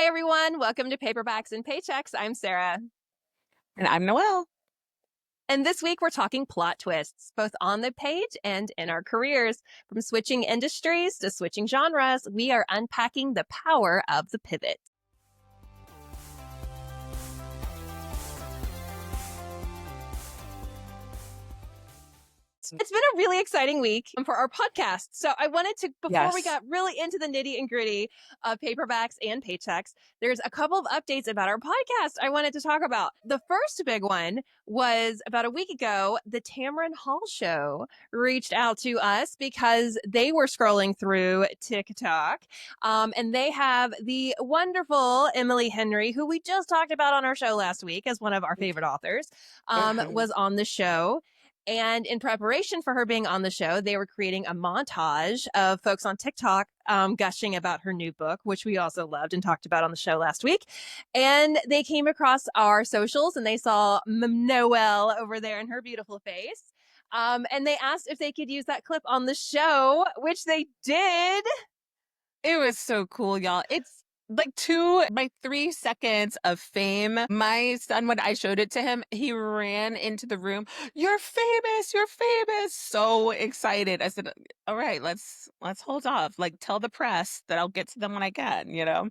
Hi, everyone. Welcome to Paperbacks and Paychecks. I'm Sara. And I'm Noelle. And this week we're talking plot twists, both on the page and in our careers. From switching industries to switching genres, we are unpacking the power of the pivot. It's been a really exciting week for our podcast. So I wanted to, before we Yes. got really into the nitty and gritty of paperbacks and paychecks, there's a couple of updates about our podcast I wanted to talk about. The first big one was about a week ago, the Tamron Hall Show reached out to us because they were scrolling through TikTok. And they have the wonderful Emily Henry, who we just talked about on our show last week as one of our favorite authors, Mhm. was on the show. And in preparation for her being on the show, they were creating a montage of folks on TikTok gushing about her new book, which we also loved and talked about on the show last week. And they came across our socials and they saw Noelle over there in her beautiful face. And they asked if they could use that clip on the show, which they did. It was so cool, y'all. It's like my 3 seconds of fame. My son, when I showed it to him, he ran into the room. You're famous. You're famous. So excited. I said, all right, let's hold off. Like tell the press that I'll get to them when I can.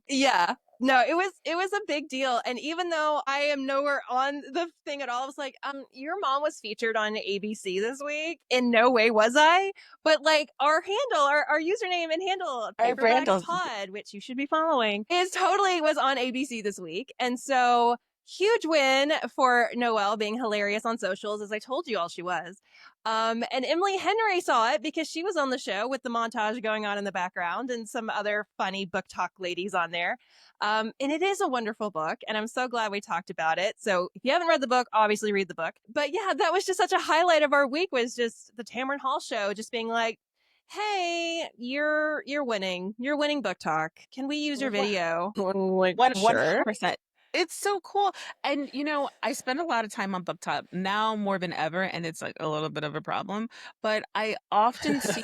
Yeah. No, it was a big deal. And even though I am nowhere on the thing at all, I was like, your mom was featured on ABC this week. In no way was I. But like our handle, our username and handle, Our Paperbacks Randall. Pod, which you should be following, is totally was on ABC this week. And so huge win for Noelle being hilarious on socials, as I told you all she was. And Emily Henry saw it because she was on the show with the montage going on in the background and some other funny book talk ladies on there. And it is a wonderful book, and I'm so glad we talked about it. So if you haven't read the book, obviously read the book. But yeah, that was just such a highlight of our week, was just the Tamron Hall show, just being like, hey, you're winning. You're winning book talk. Can we use your video? Like, One sure. 100%. It's so cool. And I spend a lot of time on BookTok now more than ever, and it's like a little bit of a problem. But I often see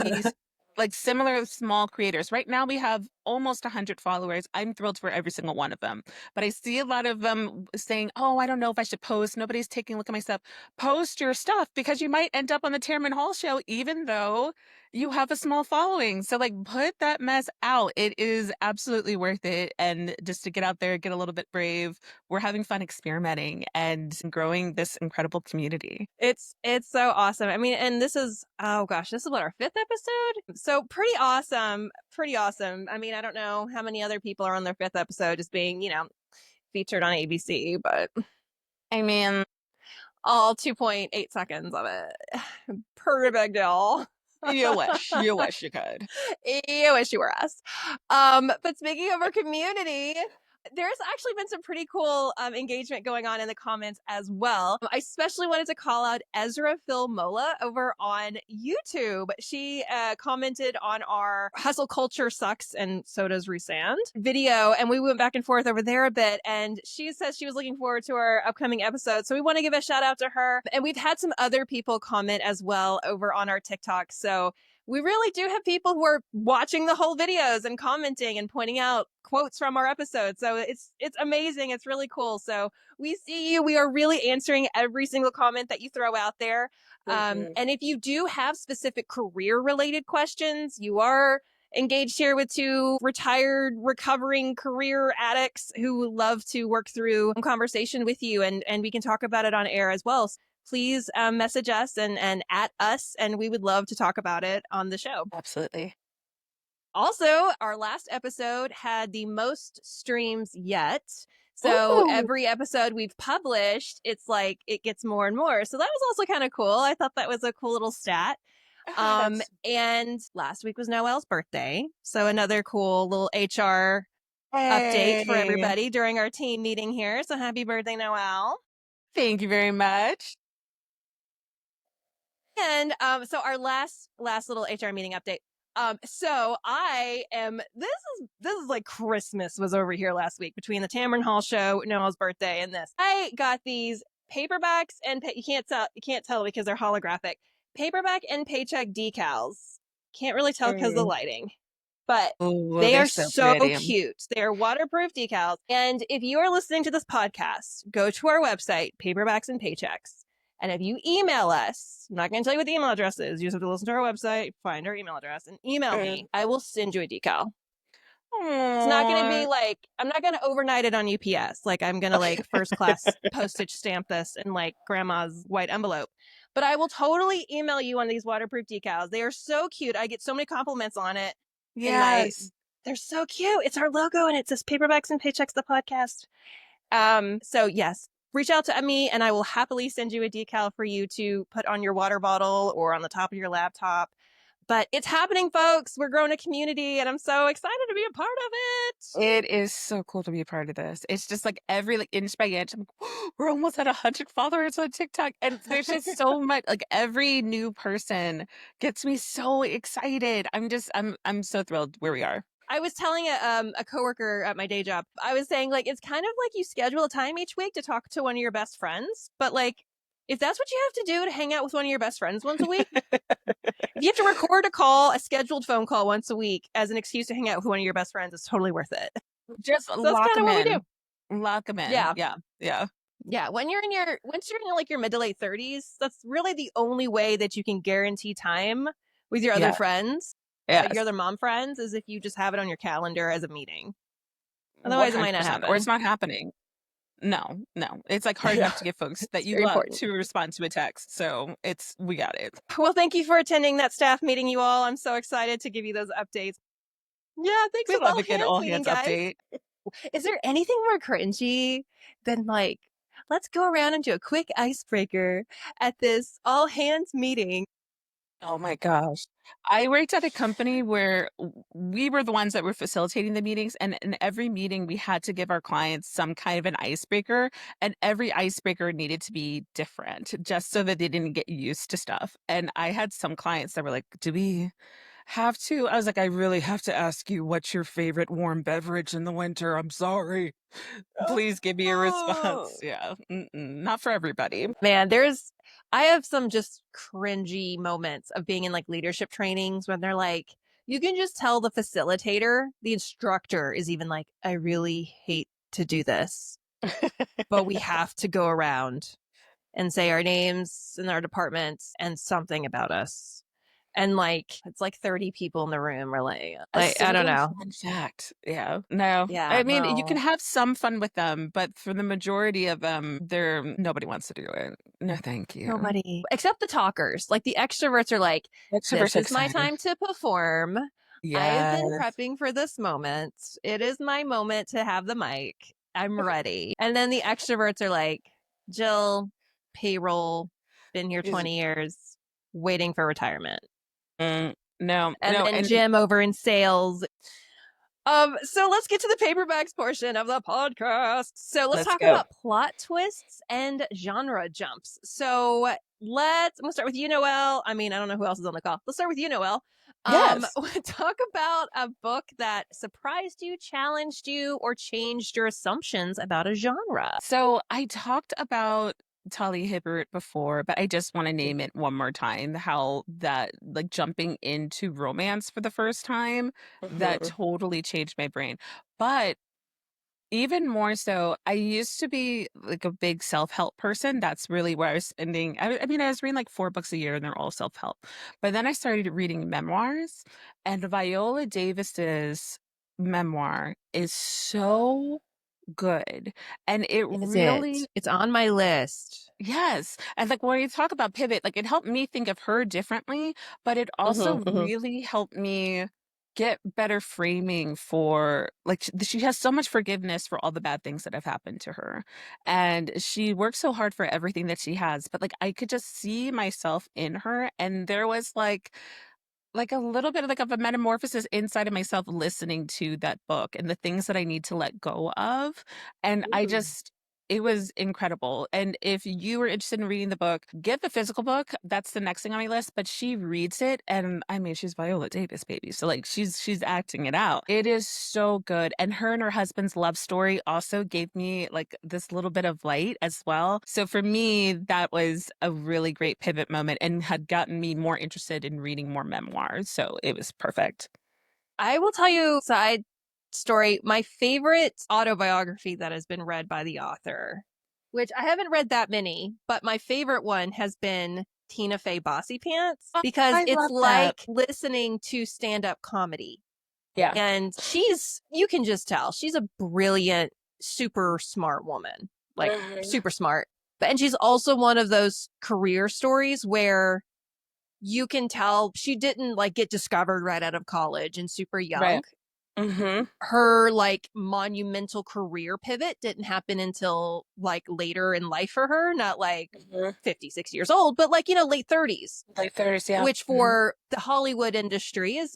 like similar small creators. Right now we have almost 100 followers. I'm thrilled for every single one of them. But I see a lot of them saying, "Oh, I don't know if I should post. Nobody's taking a look at my stuff." Post your stuff because you might end up on the Tamron Hall show, even though you have a small following. So like put that mess out. It is absolutely worth it. And just to get out there, get a little bit brave. We're having fun experimenting and growing this incredible community. It's so awesome. I mean, and this is, oh gosh, this is what, our fifth episode? So pretty awesome. Pretty awesome. I mean, I don't know how many other people are on their fifth episode just being, featured on ABC, but I mean, all 2.8 seconds of it. Pretty big deal. you wish you could. You wish you were us. But speaking of our community, there's actually been some pretty cool engagement going on in the comments as well. I especially wanted to call out Ezra Phil Mola over on YouTube. She commented on our Hustle Culture Sucks and So Does Resand video, and we went back and forth over there a bit. And she says she was looking forward to our upcoming episode. So we want to give a shout out to her. And we've had some other people comment as well over on our TikTok. So we really do have people who are watching the whole videos and commenting and pointing out quotes from our episodes. So it's amazing. It's really cool. So we see you. We are really answering every single comment that you throw out there. Mhm. And if you do have specific career related questions, you are engaged here with two retired, recovering career addicts who love to work through conversation with you, and we can talk about it on air as well. Please message us and at us, and we would love to talk about it on the show. Absolutely. Also, our last episode had the most streams yet. So Ooh. every episode we've published, it's like it gets more and more. So that was also kind of cool. I thought that was a cool little stat. Yes. And last week was Noelle's birthday. So another cool little HR update for Hey. everybody during our team meeting here. So happy birthday, Noelle. Thank you very much. And so our last little HR meeting update. So I am this is like Christmas was over here last week between the Tamron Hall show, Noelle's birthday, and this. I got these paperbacks and you can't tell because they're holographic. Paperback and paycheck decals. Can't really tell because of the Mm. lighting. but Oh, they they're are so so pretty. cute. They are waterproof decals. And if you are listening to this podcast, go to our website, Paperbacks and Paychecks. And if you email us, I'm not going to tell you what the email address is. You just have to listen to our website, find our email address, and email me. I will send you a decal. It's not going to be Aw. like, I'm not going to overnight it on UPS. Like, I'm going to like first class postage stamp this in like grandma's white envelope. But I will totally email you on these waterproof decals. They are so cute. I get so many compliments on it. And Yes. they're so cute. It's our logo and it says Paperbacks and Paychecks, the podcast. So yes, reach out to me and I will happily send you a decal for you to put on your water bottle or on the top of your laptop. But it's happening, folks. We're growing a community and I'm so excited to be a part of it. It is so cool to be a part of this. It's just like every like inch by inch, I'm like, we're almost at 100 followers on TikTok. And there's just so much like every new person gets me so excited. I'm so thrilled where we are. I was telling a coworker at my day job, I was saying like it's kind of like you schedule a time each week to talk to one of your best friends, but like if that's what you have to do to hang out with one of your best friends once a week, if you have to record a call, a scheduled phone call once a week as an excuse to hang out with one of your best friends, it's totally worth it. Just So that's lock kind of them what we do. in. Lock them in. Yeah. Yeah. Yeah. Yeah. Once you're in like your mid to late 30s, that's really the only way that you can guarantee time with your other Yeah. friends, your Yes. other mom friends, is if you just have it on your calendar as a meeting. Otherwise, it might not 100%. Or happen. it's not happening. No, no. It's like hard Yeah. enough to get folks that It's you very love important. to respond to a text. So we got it. Well, thank you for attending that staff meeting, you all. I'm so excited to give you those updates. Yeah, thanks We for the love all a good hands all meeting, hands guys. update. Is there anything more cringy than like, let's go around and do a quick icebreaker at this all hands meeting? Oh my gosh. I worked at a company where we were the ones that were facilitating the meetings, and in every meeting, we had to give our clients some kind of an icebreaker, and every icebreaker needed to be different just so that they didn't get used to stuff. And I had some clients that were like, "Do we have to?" I was like, "I really have to ask you what's your favorite warm beverage in the winter. I'm sorry. Please give me a response." Oh. Yeah, not for everybody. Man, I have some just cringy moments of being in like leadership trainings when they're like, you can just tell the facilitator, the instructor is even like, I really hate to do this, but we have to go around and say our names and our departments and something about us. And like, it's like 30 people in the room are A I don't single know. fun fact. Yeah. No. Yeah, I mean, you can no, have some fun with them, but for the majority of them, nobody wants to do it. No, thank you. nobody except the talkers. Like the extroverts are like, Extroverts this are is my excited. time to perform. I've been Yes. prepping for this moment. It is my moment to have the mic. I'm ready. And then the extroverts are like, Jill, payroll, been here Is- 20 years, waiting for retirement. no, And no, then and Jim over in sales. So let's get to the paperbacks portion of the podcast. So let's let's talk go. about plot twists and genre jumps. We'll start with you, Noelle. I mean, I don't know who else is on the call. Let's start with you, Noelle. Yes. Talk about a book that surprised you, challenged you, or changed your assumptions about a genre. So I talked about Tali Hibbert before, but I just want to name it one more time. How that like jumping into romance for the first time, that Mhm. totally changed my brain. But even more so, I used to be like a big self-help person. That's really where I was spending. I mean, I was reading like 4 books a year and they're all self-help. But then I started reading memoirs, and Viola Davis's memoir is so good. And it Is really, it? It's on my list. yes. And like when you talk about pivot, like it helped me think of her differently, but it also Hmm. really helped me get better framing for like she has so much forgiveness for all the bad things that have happened to her. And she works so hard for everything that she has, but like I could just see myself in her. And there was like a little bit of like of a metamorphosis inside of myself listening to that book and the things that I need to let go of. And it was incredible. And if you were interested in reading the book, get the physical book. That's the next thing on my list. But she reads it, and I mean, she's Viola Davis, baby. So like she's acting it out. It is so good. And her husband's love story also gave me like this little bit of light as well. So for me, that was a really great pivot moment and had gotten me more interested in reading more memoirs. So it was perfect. I will tell you a side story. My favorite autobiography that has been read by the author, which I haven't read that many, but my favorite one has been Tina Fey Bossy Pants Oh, because I it's love that. like listening to stand up comedy. Yeah. And you can just tell, she's a brilliant, super smart woman, like Mhm. super smart. And she's also one of those career stories where you can tell she didn't like get discovered right out of college and super young. Right. Mhm. Her like monumental career pivot didn't happen until like later in life for her, not like Mhm. 50, 60 years old, but like, late 30s, Like 30s, yeah. which Mhm. for the Hollywood industry is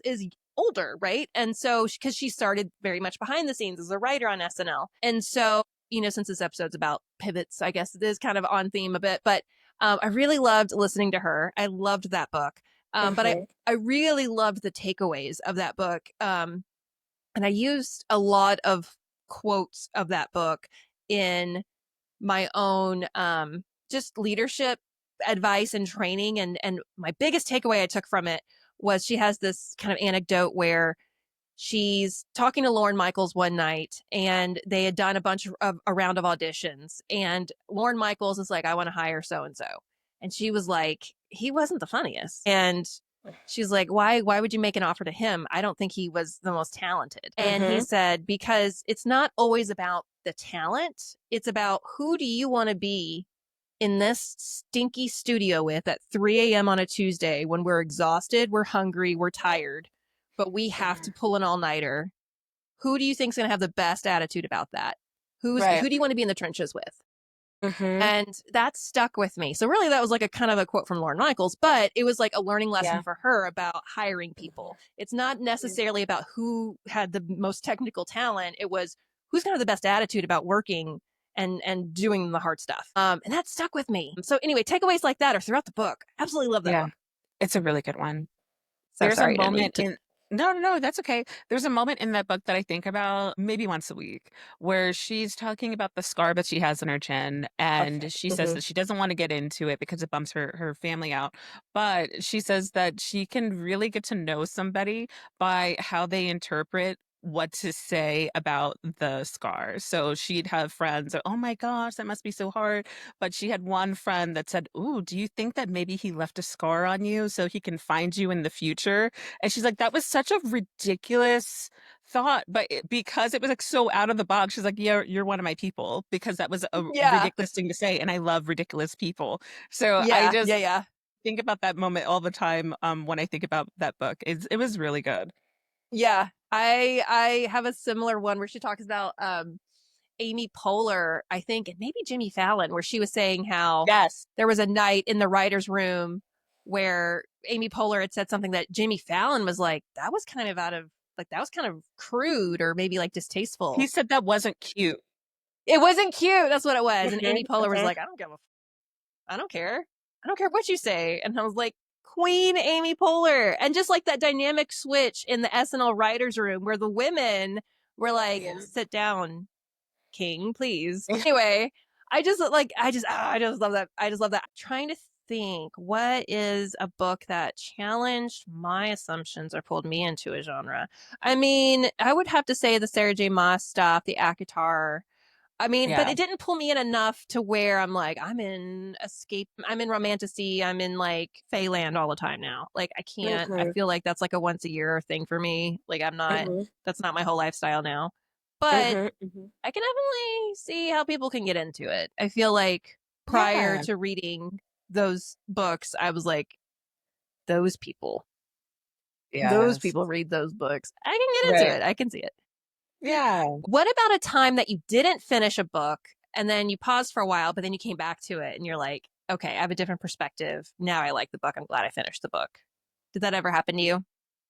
older, right? And so because she started very much behind the scenes as a writer on SNL. And so, since this episode's about pivots, I guess it is kind of on theme a bit, but I really loved listening to her. I loved that book. But Mhm. I really loved the takeaways of that book. And I used a lot of quotes of that book in my own just leadership advice and training. And my biggest takeaway I took from it was she has this kind of anecdote where she's talking to Lauren Michaels one night and they had done a round of auditions, and Lauren Michaels is like, I want to hire so and so. And she was like, he wasn't the funniest. And she's like, why would you make an offer to him? I don't think he was the most talented. And he Mhm. said, because it's not always about the talent, it's about who do you want to be in this stinky studio with at 3 a.m. on a Tuesday when we're exhausted, we're hungry, we're tired, but we have to Mhm. pull an all-nighter. Who do you think's going to have the best attitude about that? Right. Who do you want to be in the trenches with? Mhm. And that stuck with me. So really that was like a kind of a quote from Lauren Michaels, but it was like a learning lesson Yeah. for her about hiring Mhm. people. It's not Yeah. necessarily about who had the most technical talent. It was who's going to have the best attitude about working and doing the hard stuff. And that stuck with me. So anyway, takeaways like that are throughout the book. Absolutely love that Yeah. book. It's a really good one. So There's a sorry, I didn't mean moment to. in No, no, no, that's okay. There's a moment in that book that I think about maybe once a week where she's talking about the scar that she has on her chin, Okay. and she says Mm-hmm. that she doesn't want to get into it because it bumps her family out. But she says that she can really get to know somebody by how they interpret what to say about the scar. So she'd have friends, oh my gosh, that must be so hard. But she had one friend that said, "Ooh, do you think that maybe he left a scar on you so he can find you in the future?" And she's like, "That was such a ridiculous thought." But because it was like so out of the box, she's like, "Yeah, you're one of my people," because that was a Yeah. ridiculous thing to say. And I love ridiculous people. So I Yeah. just Yeah. Yeah. think about that moment all the time when I think about that book. It was really good. Yeah. I have a similar one where she talks about Amy Poehler, I think, and maybe Jimmy Fallon, where she was saying how Yes. there was a night in the writer's room where Amy Poehler had said something that Jimmy Fallon was like, that was kind of that was kind of crude or maybe like He distasteful. said that wasn't cute. It wasn't cute. That's what it was. And Amy Hmm. Poehler was Hmm. like, I don't care. I don't care what you say. And I was like, Queen Amy Poehler. And just like that dynamic switch in the SNL writers room where the women were like, Yeah. sit down, King, please. Anyway, I just love that. I just love that. I'm trying to think what is a book that challenged my assumptions or pulled me into a genre. I mean, I would have to say the Sarah J. Maas stuff, the Akatar. I mean, but Yeah. it didn't pull me in enough to where I'm like, I'm in romantasy, I'm in like Feyland all the time now. Like I can't. I Hmm. feel like that's like a once a year thing for me. Like Hmm. that's not my whole lifestyle now. But Hmm. Hmm. I can definitely see how people can get into it. I feel like prior Yeah. to reading those books, I was like, those people, those Yes. people read those books. I can get into Right. it. I can see it. Yeah. What about a time that you didn't finish a book and then you paused for a while, but then you came back to it and you're like, okay, I have a different perspective. Now I like the book. I'm glad I finished the book. Did that ever happen to you?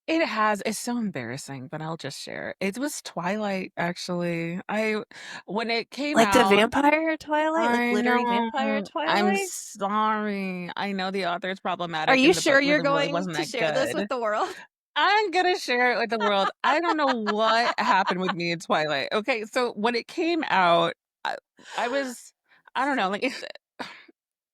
It has. It's so embarrassing, but I'll just share. It was Twilight, actually. I When it came Like the out, vampire Twilight? Like I glittery vampire know. I'm Twilight? sorry. I know the author is Are problematic you and the book sure you're really going wasn't to that share this with good. the world? I'm gonna share it with the world. I don't know what happened with me in Twilight. Okay, so when it came out, I, I was, I don't know, like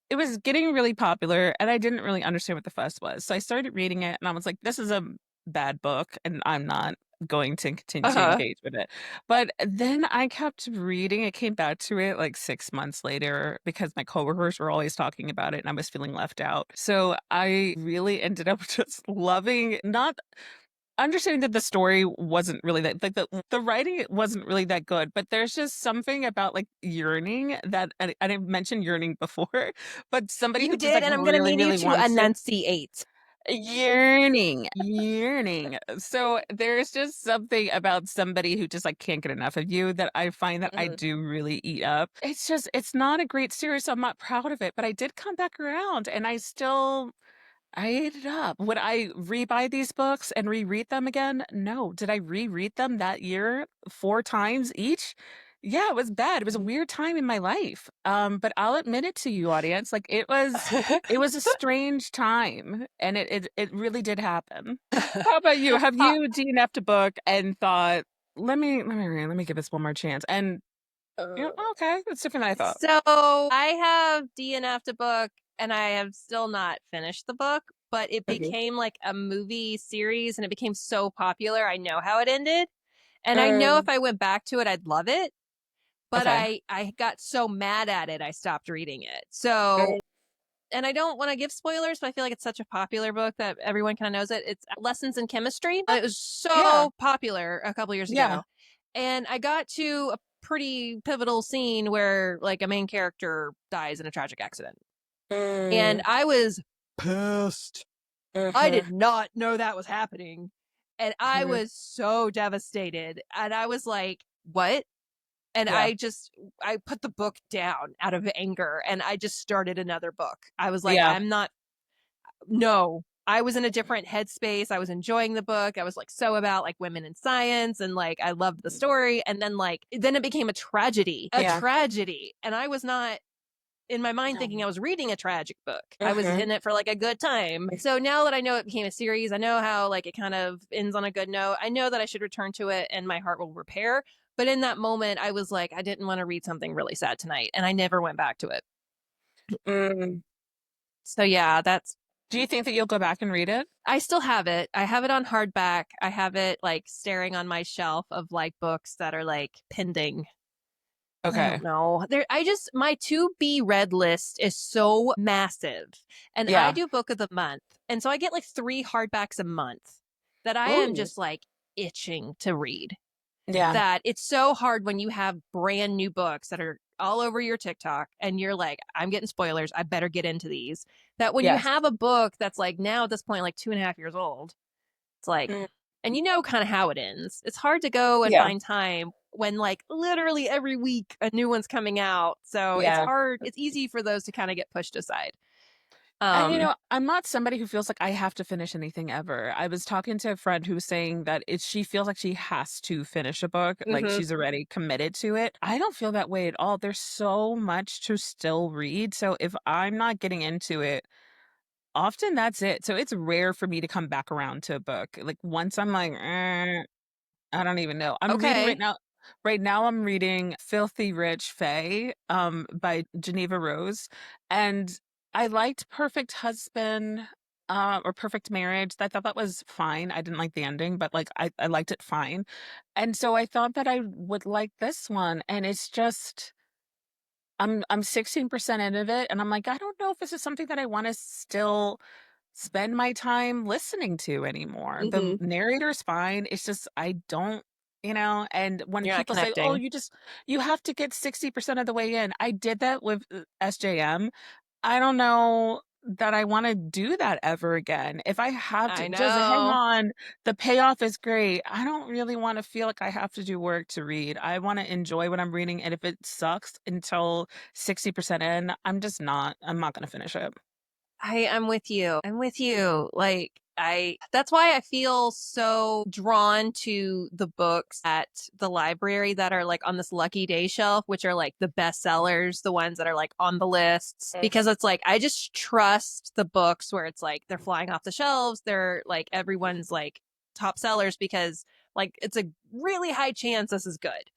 it was getting really popular and I didn't really understand what the fuss was. So I started reading it and I was like, this is a bad book and I'm not going to continue to Uh-huh. engage with it. But then I kept reading. I came back to it like 6 months later because my coworkers were always talking about it and I was feeling left out. So I really ended up just loving, not understanding that the story wasn't really that, like, the writing wasn't really that good, but there's just something about, like, yearning that I didn't mention yearning before, but somebody You who just, did, like, and I'm gonna really, need you really to wants to enunciate. yearning. So, there's just something about somebody who just, like, can't get enough of you that I find that I Mhm. do really eat up. It's just it's not a great series, so I'm not proud of it, but I did come back around, and I ate it up. Would I rebuy these books and reread them again? No. Did I reread them that year 4 times each? Yeah, it was bad. It was a weird time in my life. But I'll admit it to you, audience. Like it was a strange time, and it really did happen. How about you? Have Uh, you DNF'd a book and thought, let me give this one more chance? And you know, uh, "Oh, okay, that's different than I thought." so I have DNF'd a book and I have still not finished the book, but it Okay. became like a movie series and it became so popular. I know how it ended. And I know if Mm, I went back to it, I'd love it. But okay. I got so mad at it, I stopped reading it. So, Mm, and I don't want to give spoilers, but I feel like it's such a popular book that everyone kind of knows it. It's Lessons in Chemistry. It was yeah. so popular a couple years Yeah. ago. And I got to a pretty pivotal scene where like a main character dies in a tragic accident. And Mm, I was pissed. I mhm. did not know that was happening. And I Mhm. was so devastated. And I was like, what? And Yeah. I put the book down out of anger and I just started another book. I was like, Yeah. I'm not, no. I was in a different headspace. I was enjoying the book. I was like so about like women in science and like I loved the story. And then like then it became a Yeah. tragedy. And I was not in my mind thinking I was reading a tragic book. I was Mhm. in it for like a good time. So now that I know it became a series, I know how like it kind of ends on a good note. I know that I should return to it and my heart will repair. But in that moment, I was like, I didn't want to read something really sad tonight. And I never went back to it. Mm. So yeah, that's, Do you think that you'll go back and read it? I still have it. I have it on hardback. I have it like staring on my shelf of like books that are like pending. I Okay. don't know. There I just my to be read list is so massive. And I Yeah. do book of the month. And so I get like 3 hardbacks a month that I am Ooh. just like itching to read. Yeah. That it's so hard when you have brand new books that are all over your TikTok and you're like, I'm getting spoilers. I better get into these. That when you Yes. have a book that's like now at this point, like 2.5 years old, it's like, Mm. and you know kind of how it ends. It's hard to go and Yeah. find time when like literally every week a new one's coming out. So it's Yeah. hard. It's easy for those to kind of get pushed aside. And you Um, know, I'm not somebody who feels like I have to finish anything ever. I was talking to a friend who was saying that she feels like she has to finish a book, like mhm. she's already committed to it. I don't feel that way at all. There's so much to still read. So if I'm not getting into it, often that's it. So it's rare for me to come back around to a book. Like once I'm like, I don't even know. I'm reading right Okay. now. Right now, I'm reading "Filthy Rich Fae" by Geneva Rose, and I liked Perfect Husband or Perfect Marriage. I thought that was fine. I didn't like the ending, but like I liked it fine. And so I thought that I would like this one, and it's just I'm 16% into it, and I'm like, I don't know if this is something that I want to still spend my time listening to anymore. The Mhm. narrator's fine. It's just I don't, you know, and when You're not people say, "Oh, connecting. you have to get 60% of the way in." I did that with SJM. I don't know that I want to do that ever again. If I have to I just hang know. on, the payoff is great. I don't really want to feel like I have to do work to read. I want to enjoy what I'm reading, and if it sucks until 60% in, I'm not going to finish it. I'm with you. I'm with you. Like that's why I feel so drawn to the books at the library that are like on this lucky day shelf, which are like the best sellers, the ones that are like on the lists, because it's like I just trust the books where it's like they're flying off the shelves, they're like everyone's like top sellers because like it's a really high chance this is good.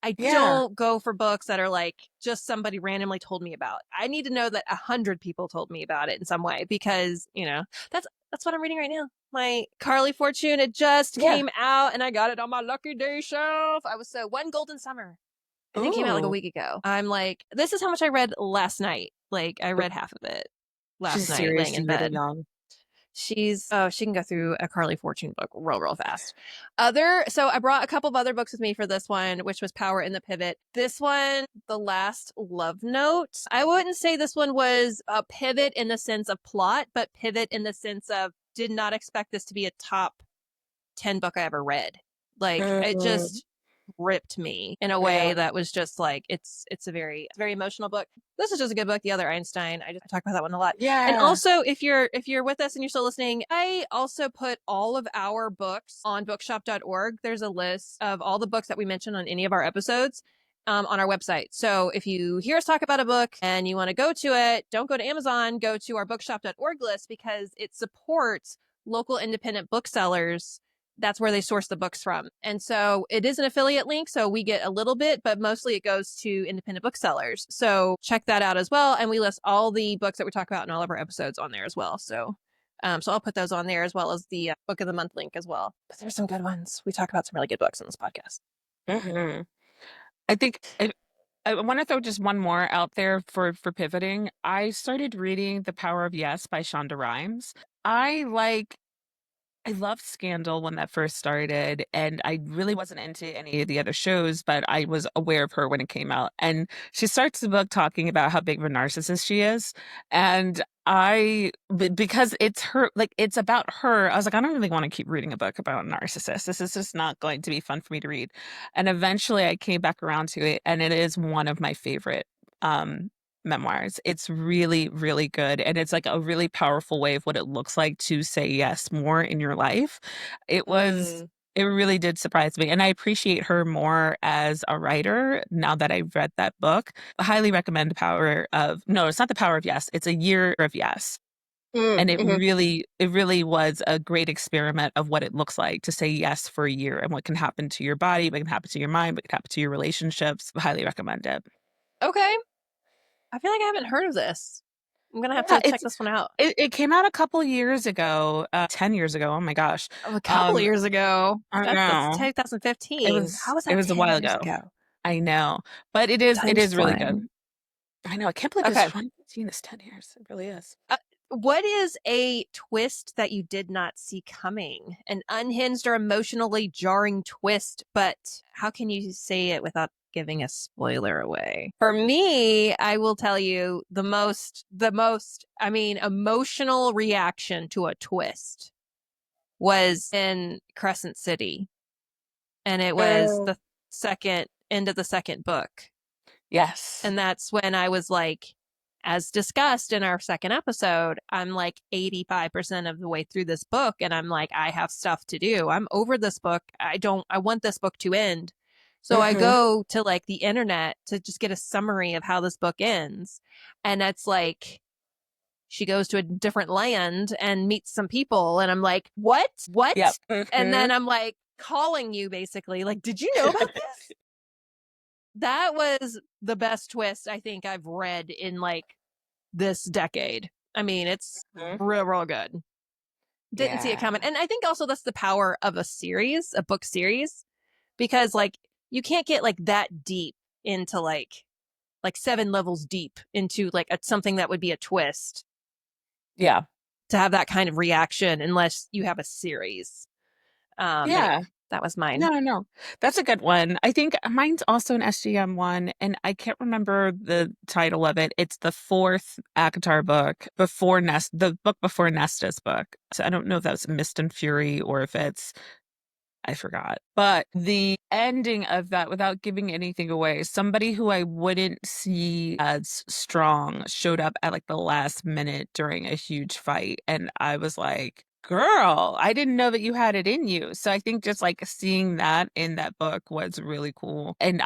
I Yeah. don't go for books that are like just somebody randomly told me about. I need to know that 100 people told me about it in some way because, you know, that's That's what I'm reading right now. My Carly Fortune, it just Yeah. came out and I got it on my lucky day shelf. I was so One Golden Summer. I think came out like a Ooh, week ago. I'm like, this is how much I read last night. Like I read half of it last she's night laying in seriously really bed. young. She can go through a Carly Fortune book real fast. So I brought a couple of other books with me for this one, which was Power in the Pivot. This one, The Last Love Note. I wouldn't say this one was a pivot in the sense of plot, but pivot in the sense of did not expect this to be a top 10 book I ever read. Like it Mm, just ripped me in a way yeah. that was just like it's a very emotional book. This is just a good book. The other Einstein, I talk about that one a lot. And Yeah. also, if you're with us and you're still listening, I also put all of our books on bookshop.org. There's a list of all the books that we mentioned on any of our episodes. On our website. So if you hear us talk about a book and you want to go to it, don't go to Amazon, go to our bookshop.org list because it supports local independent booksellers. That's where they source the books from. And so it is an affiliate link. So we get a little bit, but mostly it goes to independent booksellers. So check that out as well. And we list all the books that we talk about in all of our episodes on there as well. So I'll put those on there as well as the book of the month link as well. But there's some good ones. We talk about some really good books on this podcast. Hmm. I think I want to throw just one more out there for pivoting. I started reading The Power of Yes by Shonda Rhimes. I like I loved Scandal when that first started, and I really wasn't into any of the other shows, but I was aware of her when it came out. And she starts the book talking about how big of a narcissist she is. And because it's her, like it's about her, I was like, I don't really want to keep reading a book about a narcissist. This is just not going to be fun for me to read. And eventually I came back around to it, and it is one of my favorite um memoirs. It's really, really good. And it's like a really powerful way of what it looks like to say yes more in your life. It was, Mm. it really did surprise me. And I appreciate her more as a writer now that I've read that book. I highly recommend The Power of, no, it's not The Power of Yes, it's A Year of Yes. And Mm-hmm. it really was a great experiment of what it looks like to say yes for a year and what can happen to your body, what can happen to your mind, what can happen to your relationships. I highly recommend it. Okay. I feel like I haven't heard of this. I'm going to have Yeah, to check this one out. it came out a couple years ago, 10 years ago. Oh my gosh. Oh, a couple Um, years ago. I That's know. 2015. How was It that was a 10 while years ago. ago? I know. But it Time's is really good. flying. I know. I can't believe it's Okay. 2015 is 10 years. It really is. Uh, what is a twist that you did not see coming? An unhinged or emotionally jarring twist, but how can you say it without giving a spoiler away? For me, I will tell you I mean, emotional reaction to a twist was in Crescent City, and it was Oh, the second end of the second book. yes. And that's when I was like, as discussed in our second episode, I'm like 85% of the way through this book. And I'm like, I have stuff to do. I'm over this book. I want this book to end. So I Hmm. go to like the internet to just get a summary of how this book ends. And it's like, she goes to a different land and meets some people. And I'm like, what? Yep. What? And Hmm. then I'm like, calling you basically, like, did you know about this? That was the best twist I think I've read in like this decade. I mean, it's real good. Didn't see it Yeah. coming. And I think also that's the power of a series, a book series, because like you can't get like that deep into like seven levels deep into like something that would be a twist Yeah. to have that kind of reaction unless you have a series. Yeah. Anyway, that was mine. No, no, no. That's a good one. I think mine's also an SGM one, and I can't remember the title of it. It's the fourth ACOTAR book before the book before Nesta's book. So I don't know if that's Mist and Fury or if it's I forgot. But the ending of that, without giving anything away, somebody who I wouldn't see as strong showed up at like the last minute during a huge fight. And I was like, girl, I didn't know that you had it in you. So I think just like seeing that in that book was really cool. And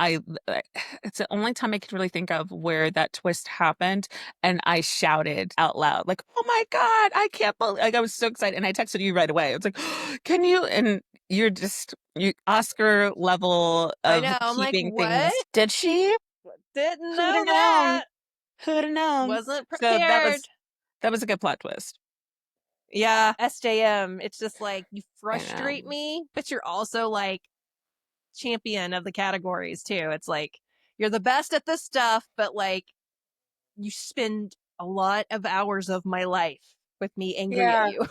it's the only time I could really think of where that twist happened. And I shouted out loud, like, oh my God, I can't believe, like, I was so excited. And I texted you right away. I was like, can you? And you're just you Oscar level I of know. I'm like, keeping what? things. Did she? Didn't Who'd have know known? that. Who'd have known? Wasn't So prepared. that was a good plot twist. Yeah, SJM. It's just like you I know. frustrate me, but you're also like champion of the categories too. It's like you're the best at this stuff, but like you spend a lot of hours of my life with me angry at Yeah. you.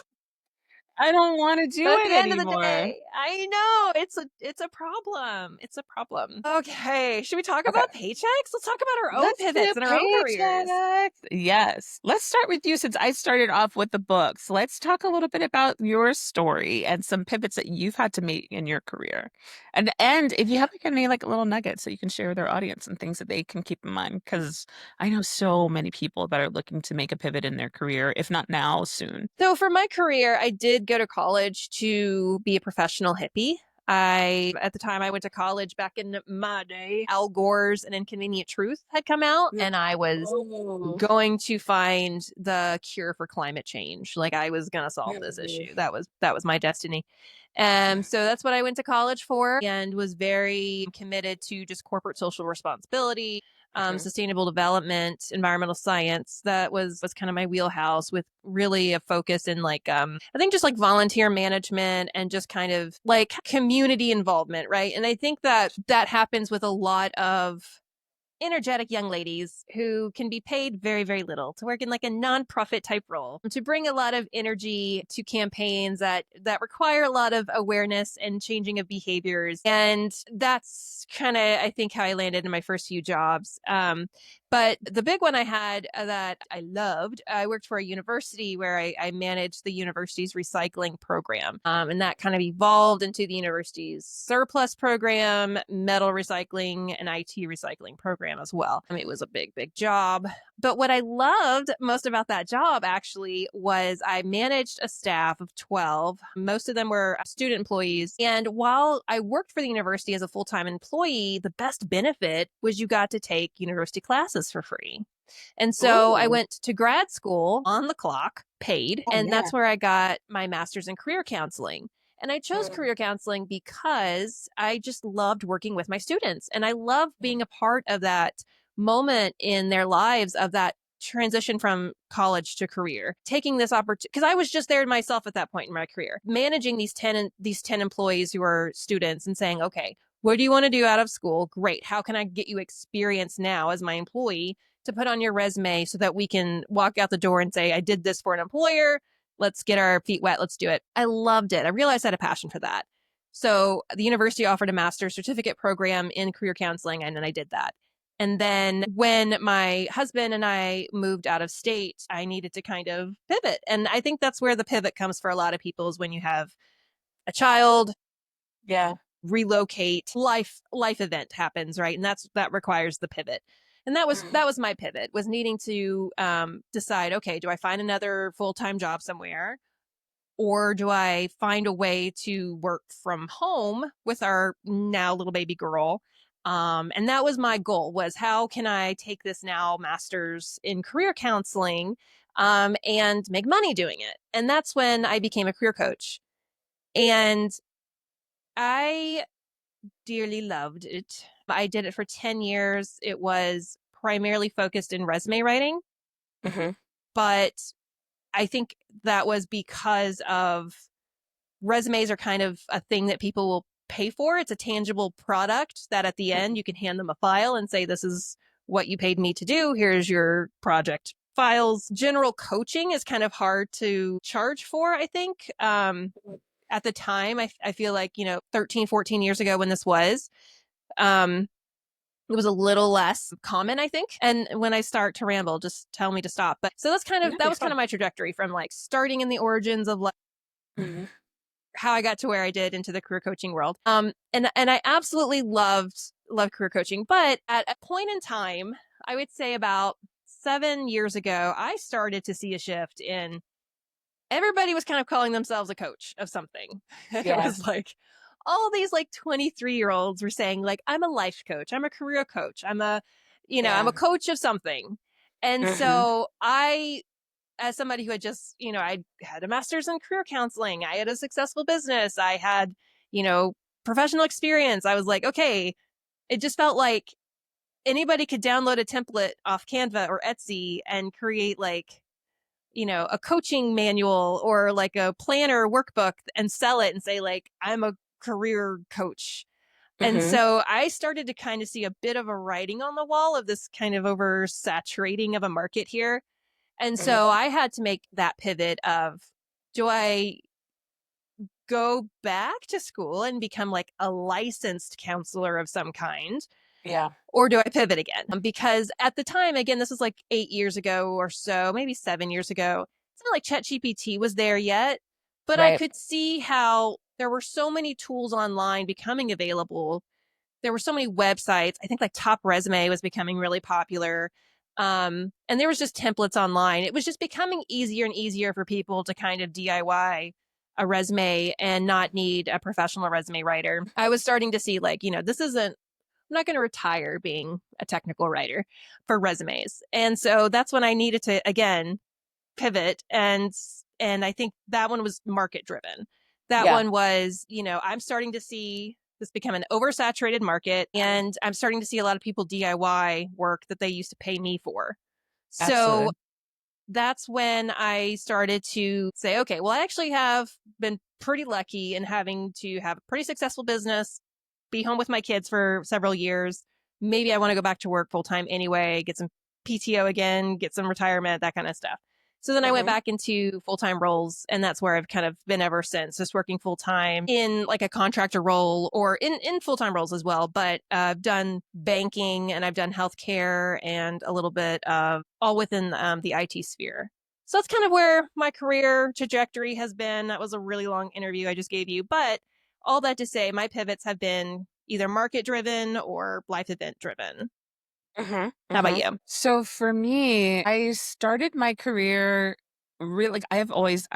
I don't want to But do at it the end of the anymore. day, I know it's a problem. It's a problem. Okay, should we talk Okay. about paychecks? Let's talk about our own Let's do pivots and our own careers. paychecks. Yes. Let's start with you since I started off with the books. Let's talk a little bit about your story and some pivots that you've had to make in your career. And if you have like any like little nuggets that you can share with our audience and things that they can keep in mind, because I know so many people that are looking to make a pivot in their career, if not now, soon. So for my career, I did go to college to be a professional hippie. At the time I went to college back in my day, Al Gore's An Inconvenient Truth had come out, and I was Oh. going to find the cure for climate change. Like I was going to solve this Mhm. issue. That was my destiny. And so that's what I went to college for and was very committed to just corporate social responsibility, Mhm. sustainable development, environmental science. That was kind of my wheelhouse with really a focus in like I think just like volunteer management and just kind of like community involvement, right? And I think that that happens with a lot of energetic young ladies who can be paid very, very little to work in like a nonprofit type role to bring a lot of energy to campaigns that require a lot of awareness and changing of behaviors. And that's kind of, I think, how I landed in my first few jobs. But the big one I had that I loved, I worked for a university where I managed the university's recycling program. And that kind of evolved into the university's surplus program, metal recycling, and IT recycling program as well. It was a big, big job. But what I loved most about that job actually was I managed a staff of 12. Most of them were student employees. And while I worked for the university as a full time employee, the best benefit was you got to take university classes for free. And so I Ooh. went to grad school on the clock, paid, Oh and yeah. that's where I got my master's in career counseling. And I chose Mm. career counseling because I just loved working with my students and I love being a part of that moment in their lives of that transition from college to career, taking this opportunity because I was just there myself at that point in my career, managing these 10 employees who are students and saying, okay, what do you want to do out of school? Great. How can I get you experience now as my employee to put on your resume so that we can walk out the door and say, I did this for an employer. Let's get our feet wet. Let's do it. I loved it. I realized I had a passion for that. So the university offered a master's certificate program in career counseling, and then I did that. And then when my husband and I moved out of state, I needed to kind of pivot. And I think that's where the pivot comes for a lot of people is when you have a child, Yeah. relocate, life event happens, right? And that requires the pivot. And that was Mhm. that was my pivot, was needing to decide, okay, do I find another full-time job somewhere, or do I find a way to work from home with our now little baby girl? And that was my goal, was how can I take this now master's in career counseling and make money doing it? And that's when I became a career coach. And I dearly loved it. I did it for 10 years. It was primarily focused in resume writing, Mhm. but I think that was because of resumes are kind of a thing that people will pay for. It's a tangible product that at the end you can hand them a file and say, this is what you paid me to do. Here's your project files. General coaching is kind of hard to charge for, I think. At the time, I feel like, 13, 14 years ago when this was, um, it was a little less common, I think. And when I start to ramble, just tell me to stop. But so No, that you're was kind fine. of my trajectory from like starting in the origins of like Mhm. how I got to where I did into the career coaching world. And I absolutely loved career coaching. But at a point in time, I would say about 7 years ago, I started to see a shift in everybody was kind of calling themselves a coach of something. And it Yeah. was like all these like 23-year-olds were saying like, I'm a life coach, I'm a career coach, I'm Yeah. a coach of something. And Mhm. so I, as somebody who had just, I had a master's in career counseling, I had a successful business, I had, you know, professional experience. I was like, okay, it just felt like anybody could download a template off Canva or Etsy and create like a coaching manual or like a planner workbook and sell it and say, like, I'm a career coach. And Hmm. so I started to kind of see a bit of a writing on the wall of this kind of oversaturating of a market here. And so Hmm. I had to make that pivot of, do I go back to school and become like a licensed counselor of some kind? Yeah. Or do I pivot again? Because at the time, again, this was like 8 years ago or so, maybe 7 years ago. It's not like ChatGPT was there yet, but I Right. could see how there were so many tools online becoming available. There were so many websites. I think like Top Resume was becoming really popular. And there was just templates online. It was just becoming easier and easier for people to kind of DIY a resume and not need a professional resume writer. I was starting to see, like, this isn't, I'm not going to retire being a technical writer for resumes. And so that's when I needed to, again, pivot. And I think that one was market driven. That Yeah. one was, I'm starting to see this become an oversaturated market, and I'm starting to see a lot of people DIY work that they used to pay me for. So Absolutely. that's when I started to say, okay, well, I actually have been pretty lucky in having to have a pretty successful business, be home with my kids for several years. Maybe I want to go back to work full time anyway, get some PTO again, get some retirement, that kind of stuff. So then I went Hmm. back into full time roles, and that's where I've kind of been ever since, just working full time in like a contractor role or in full time roles as well. But I've done banking and I've done healthcare and a little bit of all within the IT sphere. So that's kind of where my career trajectory has been. That was a really long interview I just gave you. But all that to say, my pivots have been either market driven or life event driven. Hmm. How about Hmm. you? So for me, I started my career really like I've always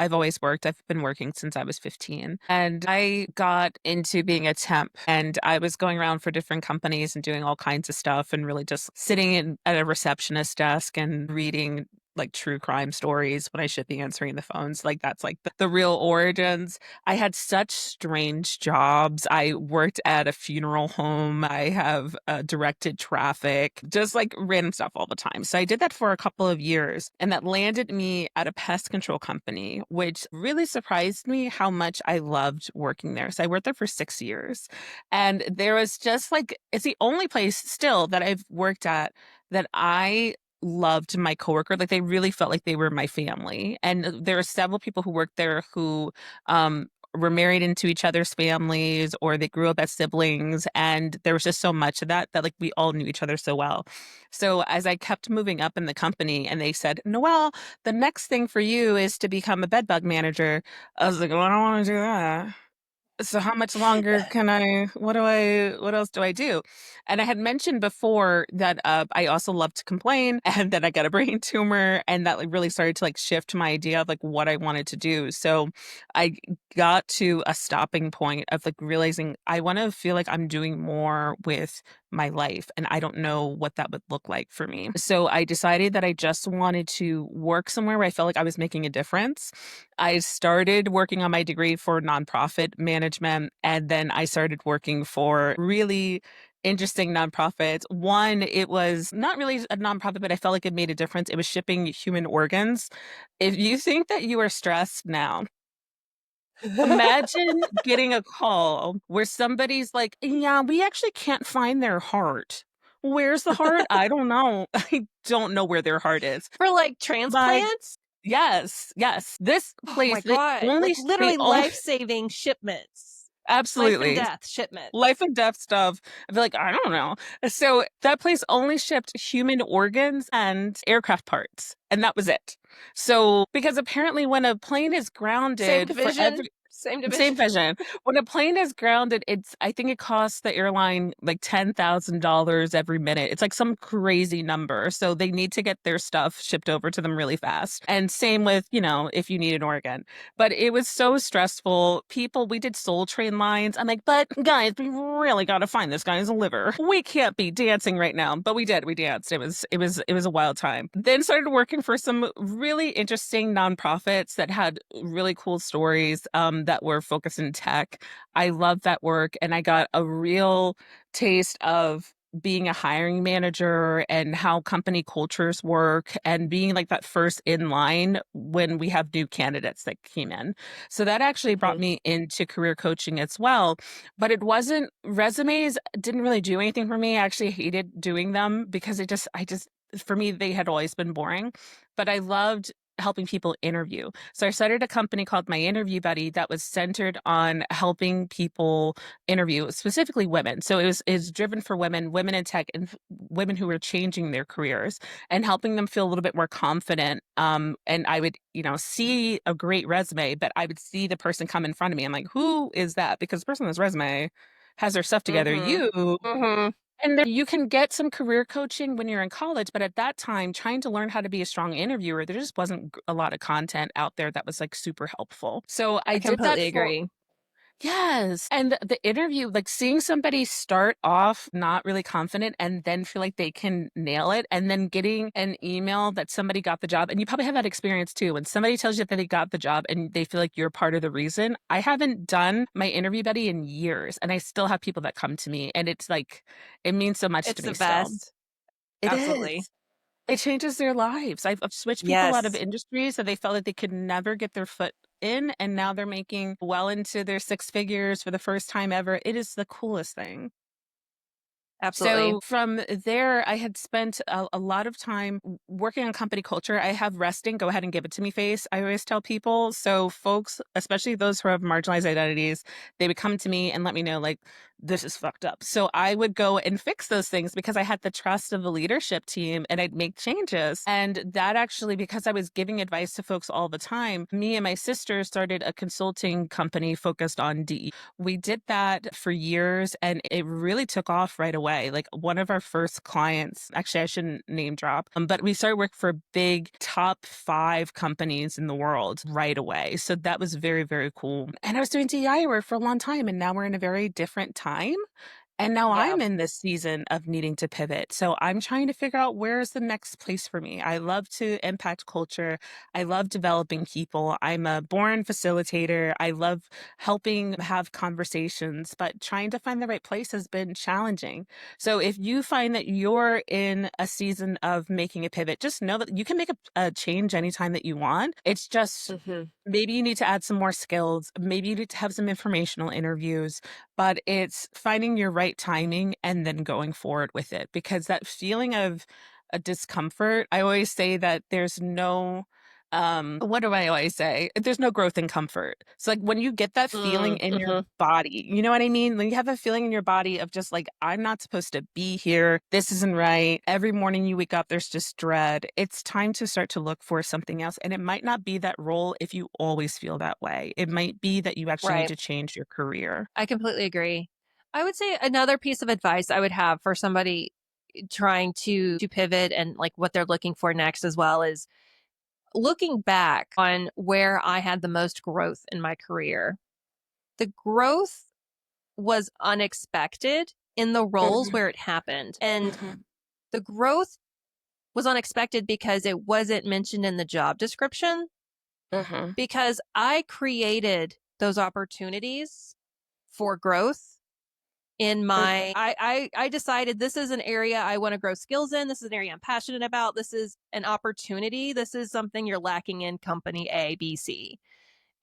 worked. I've been working since I was 15. And I got into being a temp and I was going around for different companies and doing all kinds of stuff and really just sitting at a receptionist desk and reading like true crime stories when I should be answering the phones. Like that's like the real origins. I had such strange jobs. I worked at a funeral home. I have directed traffic, just like random stuff all the time. So I did that for a couple of years, and that landed me at a pest control company, which really surprised me how much I loved working there. So I worked there for 6 years, and there was just like it's the only place still that I've worked at that I loved my coworker. Like they really felt like they were my family. And there are several people who worked there who were married into each other's families or they grew up as siblings. And there was just so much of that like we all knew each other so well. So as I kept moving up in the company and they said, Noelle, the next thing for you is to become a bedbug manager. I was like, well, I don't want to do that. So how much longer can what else do I do? And I had mentioned before that I also love to complain and that I got a brain tumor and that like really started to like shift my idea of like what I wanted to do. So I got to a stopping point of like realizing I want to feel like I'm doing more with my life and I don't know what that would look like for me. So I decided that I just wanted to work somewhere where I felt like I was making a difference. I started working on my degree for nonprofit management, and then I started working for really interesting nonprofits. One, it was not really a nonprofit, but I felt like it made a difference. It was shipping human organs. If you think that you are stressed now, imagine getting a call where somebody's like, yeah, we actually can't find their heart. Where's the heart? I don't know. I don't know where their heart is. For like My transplants? Yes, yes. This Oh my place, God. Like they literally only life saving shipments, life and absolutely. death shipments. Life and death stuff. I feel like, I don't know. So that place only shipped human organs and aircraft parts, and that was it. So because apparently when a plane is Same grounded for division. every Same same division. vision. When a plane is grounded, I think it costs the airline like $10,000 every minute. It's like some crazy number. So they need to get their stuff shipped over to them really fast. And same with, if you need an organ. But it was so stressful. We did Soul Train lines. I'm like, but guys, we really got to find this guy's liver. We can't be dancing right now. But we did. We danced. It was a wild time. Then started working for some really interesting nonprofits that had really cool stories that were focused in tech. I loved that work, and I got a real taste of being a hiring manager and how company cultures work and being like that first in line when we have new candidates that came in. So that actually brought Mhm. me into career coaching as well. But it wasn't, resumes didn't really do anything for me. I actually hated doing them because for me, they had always been boring. But I loved helping people interview. So I started a company called My Interview Buddy that was centered on helping people interview, specifically women. So it's driven for women, women in tech, and women who are changing their careers and helping them feel a little bit more confident. And I would, see a great resume, but I would see the person come in front of me. I'm like, who is that? Because the person on this resume has their stuff together. Mhm. Mhm. And there, you can get some career coaching when you're in college, but at that time, trying to learn how to be a strong interviewer, there just wasn't a lot of content out there that was like super helpful. So I I did that completely for agree. Yes. And the interview, like seeing somebody start off not really confident and then feel like they can nail it, and then getting an email that somebody got the job. And you probably have that experience too. When somebody tells you that they got the job and they feel like you're part of the reason. I haven't done my interview buddy in years, and I still have people that come to me, and it's like, it means so much to It's the me still. best. It Absolutely. is. It changes their lives. I've switched people out of Yes. industries that they felt like they could never get their foot in, and now they're making well into their six figures for the first time ever. It is the coolest thing. Absolutely. So from there, I had spent a lot of time working on company culture. I have resting, go ahead and give it to me face. I always tell people. So folks, especially those who have marginalized identities, they would come to me and let me know, like, this is fucked up. So I would go and fix those things because I had the trust of the leadership team, and I'd make changes. And that actually, because I was giving advice to folks all the time, me and my sister started a consulting company focused on DE. We did that for years, and it really took off right away. Like one of our first clients, actually, I shouldn't name drop, but we started work for big top 5 companies in the world right away. So that was very, very cool. And I was doing DEI work for a long time, and now we're in a very different time. And now Yeah. I'm in this season of needing to pivot. So I'm trying to figure out where is the next place for me. I love to impact culture. I love developing people. I'm a born facilitator. I love helping have conversations, but trying to find the right place has been challenging. So if you find that you're in a season of making a pivot, just know that you can make a change anytime that you want. It's just Mhm. maybe you need to add some more skills. Maybe you need to have some informational interviews, but it's finding your right timing and then going forward with it, because that feeling of a discomfort, I always say that there's no what do I always say? There's no growth in comfort. So like when you get that feeling Mm. in your Mhm. body, you know what I mean? When you have a feeling in your body of just like, I'm not supposed to be here. This isn't right. Every morning you wake up, there's just dread. It's time to start to look for something else. And it might not be that role if you always feel that way. It might be that you actually need Right. to change your career. I completely agree. I would say another piece of advice I would have for somebody trying to pivot and like what they're looking for next as well is looking back on where I had the most growth in my career. The growth was unexpected in the roles Mhm, where it happened. And mhm, the growth was unexpected because it wasn't mentioned in the job description, mhm, because I created those opportunities for growth in mhm. my I decided this is an area I want to grow skills in. This is an area I'm passionate about. This is an opportunity. This is something you're lacking in company A, B, C.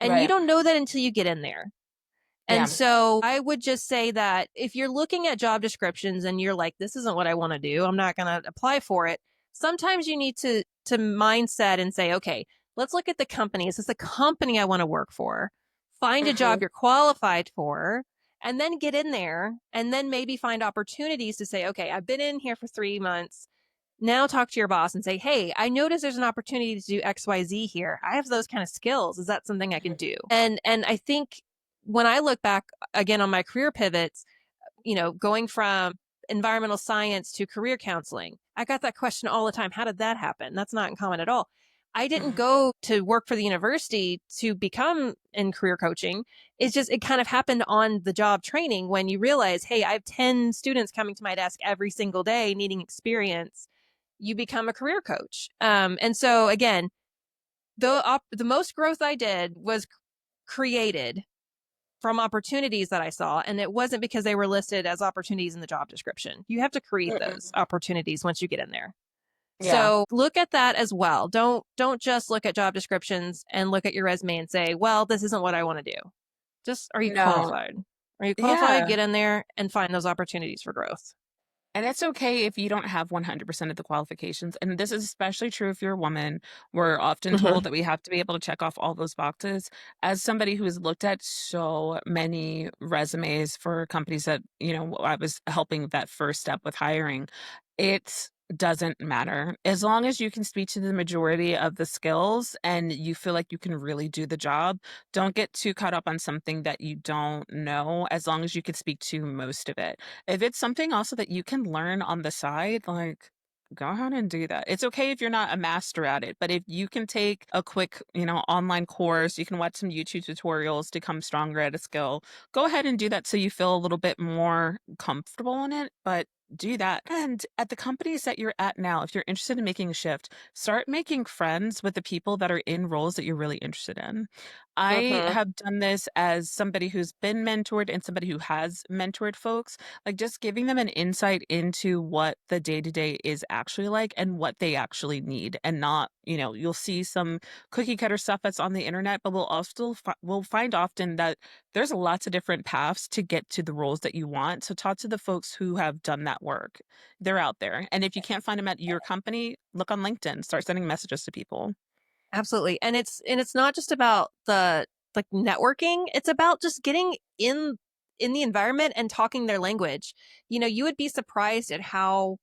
And you Right. don't know that until you get in there. And Yeah. so I would just say that if you're looking at job descriptions and you're like, this isn't what I want to do, I'm not going to apply for it. Sometimes you need to mindset and say, okay, let's look at the company. Is this a company I want to work for? Find a job Mhm, you're qualified for, and then get in there and then maybe find opportunities to say, okay, I've been in here for 3 months. Now talk to your boss and say, hey, I notice there's an opportunity to do XYZ here. I have those kind of skills. Is that something I can mhm, do? And I think when I look back again on my career pivots, going from environmental science to career counseling, I got that question all the time. How did that happen? That's not uncommon at all. I didn't mhm. go to work for the university to become in career coaching. It's just, it kind of happened on the job training when you realize, hey, I have 10 students coming to my desk every single day needing experience. You become a career coach. And so again, the most growth I did was created from opportunities that I saw, and it wasn't because they were listed as opportunities in the job description. You have to create those Mm-mm. opportunities once you get in there. Yeah. So look at that as well. Don't just look at job descriptions and look at your resume and say, well, this isn't what I want to do. Just, are you No. qualified? Are you qualified? Yeah. Get in there and find those opportunities for growth. And it's okay if you don't have 100% of the qualifications. And this is especially true if you're a woman. We're often told Mhm. that we have to be able to check off all those boxes. As somebody who has looked at so many resumes for companies that, I was helping that first step with hiring, it doesn't matter. As long as you can speak to the majority of the skills and you feel like you can really do the job, don't get too caught up on something that you don't know, as long as you can speak to most of it. If it's something also that you can learn on the side, like, go ahead and do that. It's okay if you're not a master at it, but if you can take a quick, online course, you can watch some YouTube tutorials to become stronger at a skill, go ahead and do that so you feel a little bit more comfortable in it. But do that. And at the companies that you're at now, if you're interested in making a shift, start making friends with the people that are in roles that you're really interested in. I Mhm. have done this as somebody who's been mentored and somebody who has mentored folks, like just giving them an insight into what the day to day is actually like and what they actually need. And not, you'll see some cookie cutter stuff that's on the internet, but we'll find often that there's lots of different paths to get to the roles that you want. So talk to the folks who have done that work. They're out there. And if you can't find them at your company, look on LinkedIn, start sending messages to people. Absolutely. And it's not just about the like networking, it's about just getting in the environment and talking their language. You would be surprised at how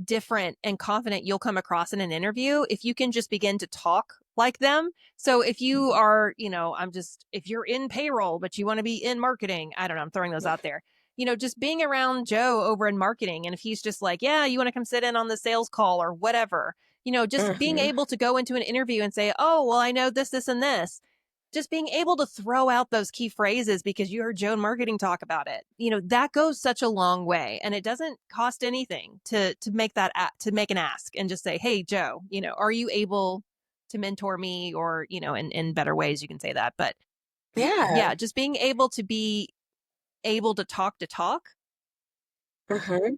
different and confident you'll come across in an interview if you can just begin to talk like them. So if you are, if you're in payroll, but you want to be in marketing, I don't know, I'm throwing those out there. Just being around Joe over in marketing. And if he's just like, yeah, you want to come sit in on the sales call or whatever, just being Mhm. able to go into an interview and say, oh, well, I know this, this, and this, just being able to throw out those key phrases because you heard Joe in marketing talk about it, that goes such a long way, and it doesn't cost anything to make to make an ask and just say, hey, Joe, are you able to mentor me, or in better ways you can say that, but Yeah. yeah, just being able to be able to talk. Mhm.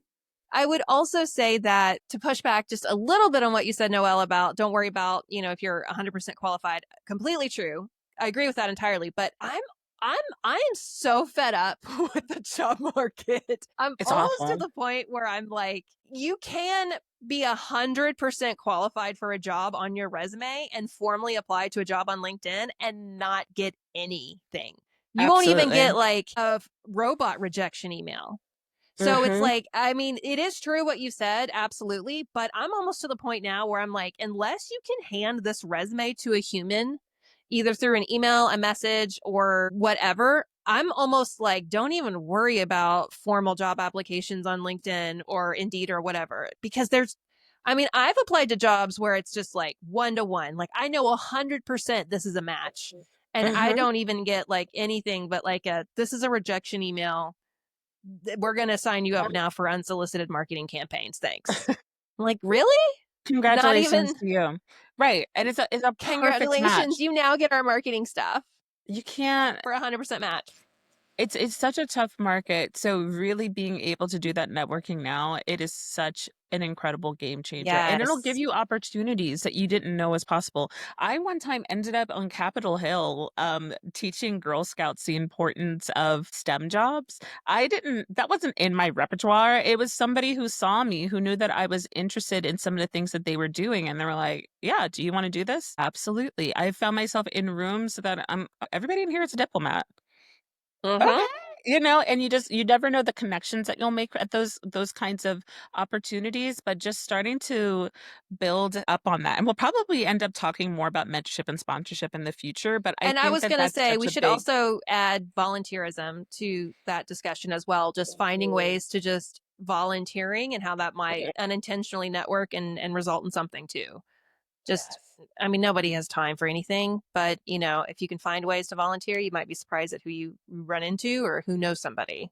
I would also say that, to push back just a little bit on what you said, Noelle, about don't worry about, if you're 100% qualified. Completely true. I agree with that entirely. But I am so fed up with the job market. I'm It's almost to awful. the point where I'm like, you can be 100% qualified for a job on your resume and formally apply to a job on LinkedIn and not get anything. You won't even Absolutely. get like a robot rejection email. So it's Mhm. like, I mean, it is true what you said, absolutely. But I'm almost to the point now where I'm like, unless you can hand this resume to a human, either through an email, a message, or whatever, I'm almost like, don't even worry about formal job applications on LinkedIn or Indeed or whatever. Because I mean, I've applied to jobs where it's just like 1 to 1. Like, I know 100% this is a match. And I Mhm. don't even get like anything but like this is a rejection email, we're going to sign you up now for unsolicited marketing campaigns. Thanks. I'm like, really? Not Congratulations even to you. Right, and it's a perfect congratulations. match. You now get our marketing stuff You can't for 100% match. it's such a tough market, so really being able to do that networking now, it is such an incredible game changer, and it'll give Yes. you opportunities that you didn't know was possible. I one time ended up on Capitol Hill, teaching Girl Scouts the importance of STEM jobs. I didn't That wasn't in my repertoire. It was somebody who saw me, who knew that I was interested in some of the things that they were doing, and they were like, "Yeah, do you wanna do this?" "Absolutely." I found myself in rooms that everybody in here is a diplomat. Okay. Mm-hmm. And you never know the connections that you'll make at those kinds of opportunities, but just starting to build up on that. And we'll probably end up talking more about mentorship and sponsorship in the future, but I And I think was that going to that's say, such we a should big. also add volunteerism to that discussion as well. Just finding ways to just volunteering and how that might unintentionally network and result in something too. Just, Yes. I mean, nobody has time for anything, but if you can find ways to volunteer, you might be surprised at who you run into or who knows somebody.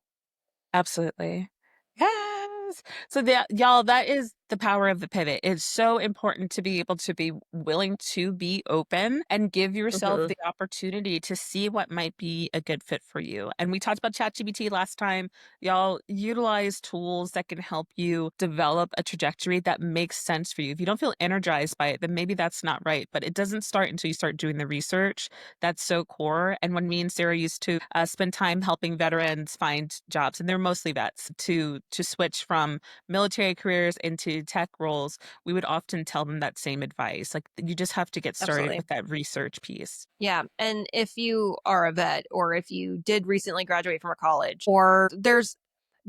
Absolutely. Yes. So that, y'all, that is the power of the pivot. It's so important to be able to be willing to be open and give yourself Mhm. the opportunity to see what might be a good fit for you. And we talked about ChatGPT last time. Y'all utilize tools that can help you develop a trajectory that makes sense for you. If you don't feel energized by it, then maybe that's not right. But it doesn't start until you start doing the research. That's so core. And when me and Sarah used to spend time helping veterans find jobs, and they're mostly vets, to switch from military careers into tech roles, we would often tell them that same advice. Like, you just have to get started Absolutely. with that research piece. Yeah. And if you are a vet or if you did recently graduate from a college or there's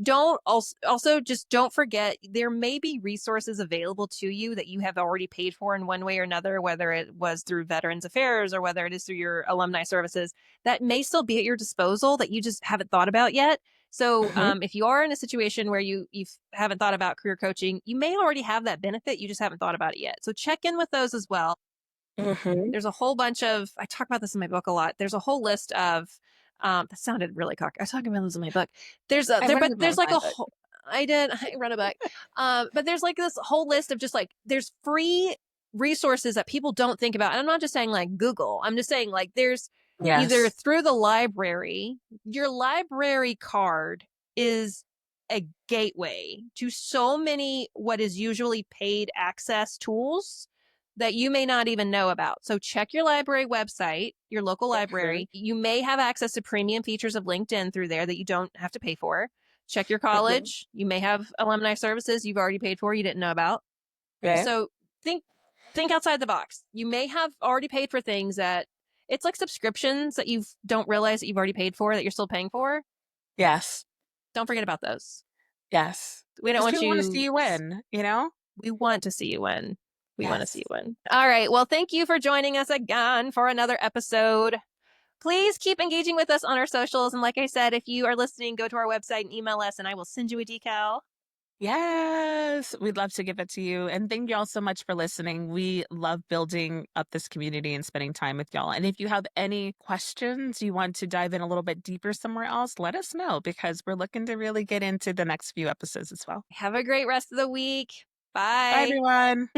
don't also just don't forget there may be resources available to you that you have already paid for in one way or another, whether it was through Veterans Affairs or whether it is through your alumni services that may still be at your disposal that you just haven't thought about yet. So Hmm. if you are in a situation where you haven't thought about career coaching, you may already have that benefit, you just haven't thought about it yet. So check in with those as well. Hmm. There's a whole bunch of, I talk about this in my book a lot. There's a whole list of, that sounded really cocky. I talk about this in my book. I read But it there's in like my a book. whole, I read a book. But there's like this whole list of just like, there's free resources that people don't think about. And I'm not just saying like Google. I'm just saying like there's either Yes. through the library, your library card is a gateway to so many what is usually paid access tools that you may not even know about. So check your library website, your local Hmm. library. You may have access to premium features of LinkedIn through there that you don't have to pay for. Check your Hmm. college. You may have alumni services you've already paid for you didn't know about. Right. So think think outside the box. You may have already paid for things that it's like subscriptions that you don't realize that you've already paid for that you're still paying for. Yes. Don't forget about those. Yes. We don't Because want people want to see you you win, you know? we want to see you win. We want to see Yes. you win. All right. Well, thank you for joining us again for another episode. Please keep engaging with us on our socials. And like I said, if you are listening, go to our website and email us, and I will send you a decal. Yes. We'd love to give it to you. And thank y'all so much for listening. We love building up this community and spending time with y'all. And if you have any questions, you want to dive in a little bit deeper somewhere else, let us know because we're looking to really get into the next few episodes as well. Have a great rest of the week. Bye, Bye. everyone.